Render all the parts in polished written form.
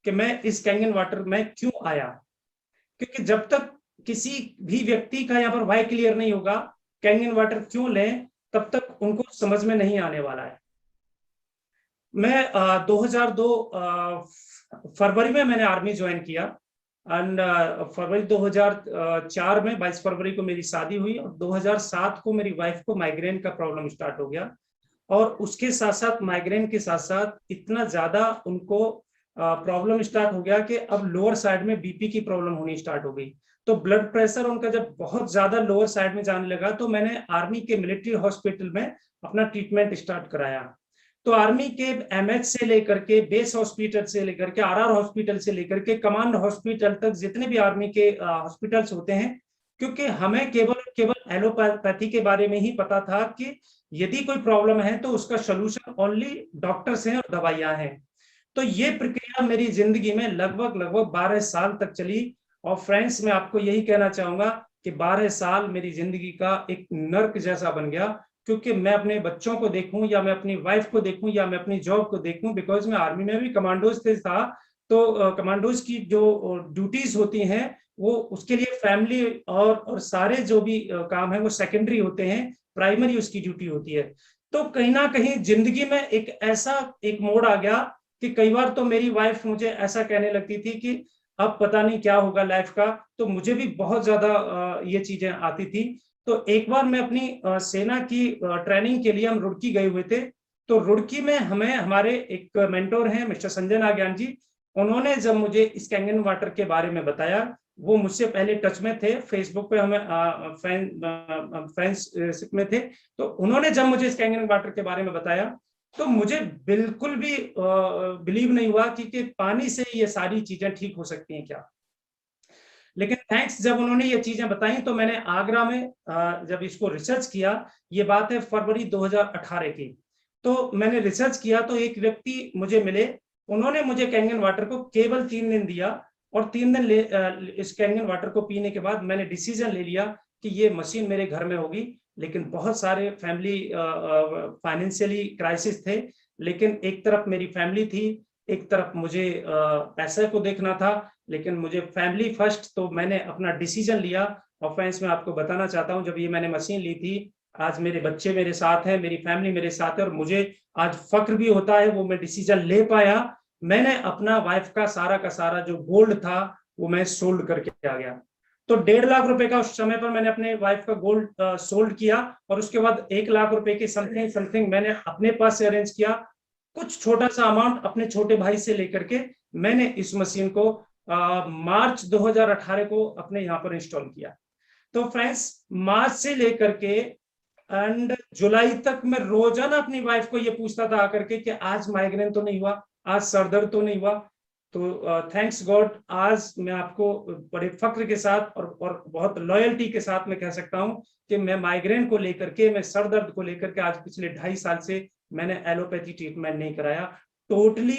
कि मैं इस कैंगन वाटर में क्यों आया, क्योंकि जब तक किसी भी व्यक्ति का यहाँ पर वाई क्लियर नहीं होगा कैंगन वाटर क्यों लें, तब तक उनको समझ में नहीं आने वाला है। मैं 2002 फरवरी में मैंने आर्मी ज्वाइन किया एंड फरवरी 2004 में 22 फरवरी को मेरी शादी हुई और 2007 को मेरी वाइफ को माइग्रेन का प्रॉब्लम स्टार्ट हो गया। और उसके साथ साथ माइग्रेन के साथ साथ इतना ज्यादा उनको प्रॉब्लम स्टार्ट हो गया कि अब लोअर साइड में बीपी की प्रॉब्लम होनी स्टार्ट हो गई। तो ब्लड प्रेशर उनका जब बहुत ज्यादा लोअर साइड में जाने लगा तो मैंने आर्मी के मिलिट्री हॉस्पिटल में अपना ट्रीटमेंट स्टार्ट कराया। तो आर्मी के एमएच से लेकर के बेस हॉस्पिटल से लेकर के आरआर हॉस्पिटल से लेकर के कमांड हॉस्पिटल तक जितने भी आर्मी के हॉस्पिटल्स होते हैं, क्योंकि हमें केवल केवल एलोपैथी के बारे में ही पता था कि यदि कोई प्रॉब्लम है तो उसका सोल्यूशन ओनली डॉक्टर्स हैं और दवाइयां हैं। तो ये प्रक्रिया मेरी जिंदगी में लगभग लगभग 12 साल तक चली। और फ्रेंड्स, मैं आपको यही कहना चाहूंगा कि 12 साल मेरी जिंदगी का एक नर्क जैसा बन गया, क्योंकि मैं अपने बच्चों को देखूं या मैं अपनी वाइफ को देखूं या मैं अपनी जॉब को देखूं, बिकॉज मैं आर्मी में भी कमांडोज से था। तो कमांडोज की जो ड्यूटीज होती हैं वो उसके लिए फैमिली और सारे जो भी काम है वो सेकेंडरी होते हैं, प्राइमरी उसकी ड्यूटी होती है। तो कहीं ना कहीं जिंदगी में एक ऐसा एक मोड़ आ गया कि कई बार तो मेरी वाइफ मुझे ऐसा कहने लगती थी कि अब पता नहीं क्या होगा लाइफ का। तो मुझे भी बहुत ज्यादा ये चीजें आती थी। तो एक बार मैं अपनी सेना की ट्रेनिंग के लिए हम रुड़की गए हुए थे। तो रुड़की में हमें हमारे एक मेंटोर हैं मिस्टर संजय नागयान जी, उन्होंने जब मुझे इस कैंगन वाटर के बारे में बताया, वो मुझसे पहले टच में थे, फेसबुक पे हमें फ्रेंड्स में थे। तो उन्होंने जब मुझे इस कैंगन वाटर के बारे में बताया तो मुझे बिल्कुल भी बिलीव नहीं हुआ कि पानी से ये सारी चीजें ठीक हो सकती हैं क्या। लेकिन थैंक्स, जब उन्होंने ये चीजें बताई तो मैंने आगरा में जब इसको रिसर्च किया, ये बात है फरवरी 2018 की। तो मैंने रिसर्च किया तो एक व्यक्ति मुझे मिले, उन्होंने मुझे कैंगन वाटर को केवल 3 दिन दिया। और 3 दिन इस कैंगन वाटर को पीने के बाद मैंने डिसीजन ले लिया कि ये मशीन मेरे घर में होगी। लेकिन बहुत सारे फैमिली फाइनेंशियली क्राइसिस थे, लेकिन एक तरफ मेरी फैमिली थी, एक तरफ मुझे पैसे को देखना था, लेकिन मुझे फैमिली फर्स्ट। तो मैंने अपना डिसीजन लिया। और फ्रेंड्स, मैं आपको बताना चाहता हूं, जब ये मैंने मशीन ली थी, आज मेरे बच्चे मेरे साथ हैं, मेरी फैमिली मेरे साथ है और मुझे आज फक्र भी होता है वो मैं डिसीजन ले पाया। मैंने अपना वाइफ का सारा जो गोल्ड था वो मैं सोल्ड करके आ गया। तो 1.5 लाख रुपए का उस समय पर मैंने अपने वाइफ का गोल्ड सोल्ड किया। और उसके बाद 1 लाख रुपए की समथिंग मैंने अपने पास से अरेंज किया। कुछ छोटा सा अमाउंट अपने छोटे भाई से लेकर के मैंने इस मशीन को मार्च 2018 को अपने यहाँ पर इंस्टॉल किया। तो फ्रेंड्स, मार्च से लेकर के एंड जुलाई तक मैं रोजाना अपनी वाइफ को ये पूछता था आकर के कि आज माइग्रेन तो नहीं हुआ, आज सर दर्द तो नहीं हुआ। तो थैंक्स गॉड, आज मैं आपको बड़े फक्र के साथ और बहुत लॉयल्टी के साथ मैं कह सकता हूं कि मैं माइग्रेन को लेकर के, मैं सर दर्द को लेकर के आज पिछले 2.5 साल से मैंने एलोपैथी ट्रीटमेंट नहीं कराया टोटली।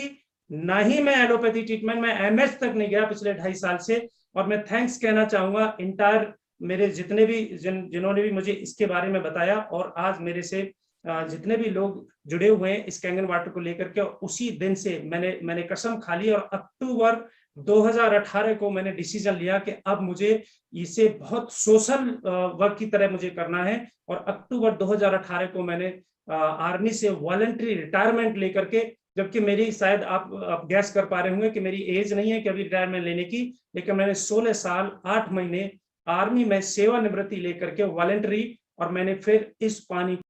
ना ही मैं एलोपैथी ट्रीटमेंट में एमएच तक नहीं गया पिछले 2.5 साल से। और मैं थैंक्स कहना चाहूंगा इंटायर मेरे जितने भी जिन्होंने भी मुझे इसके बारे में बताया, और आज मेरे से जितने भी लोग जुड़े हुए हैं इस कैंगन वाटर को लेकर के, उसी दिन से मैंने कसम खा ली। और अक्टूबर 2018 को मैंने डिसीजन लिया कि अब मुझे इसे बहुत सोशल वर्क की तरह मुझे करना है। और अक्टूबर 2018 को मैंने आर्मी से वॉलंटरी रिटायरमेंट लेकर के, जबकि मेरी शायद आप गैस कर पा रहे होंगे कि मेरी एज नहीं है कि अभी रिटायरमेंट लेने की, लेकिन मैंने 16 साल 8 महीने आर्मी में सेवानिवृत्ति लेकर के वॉलंटरी, और मैंने फिर इस पानी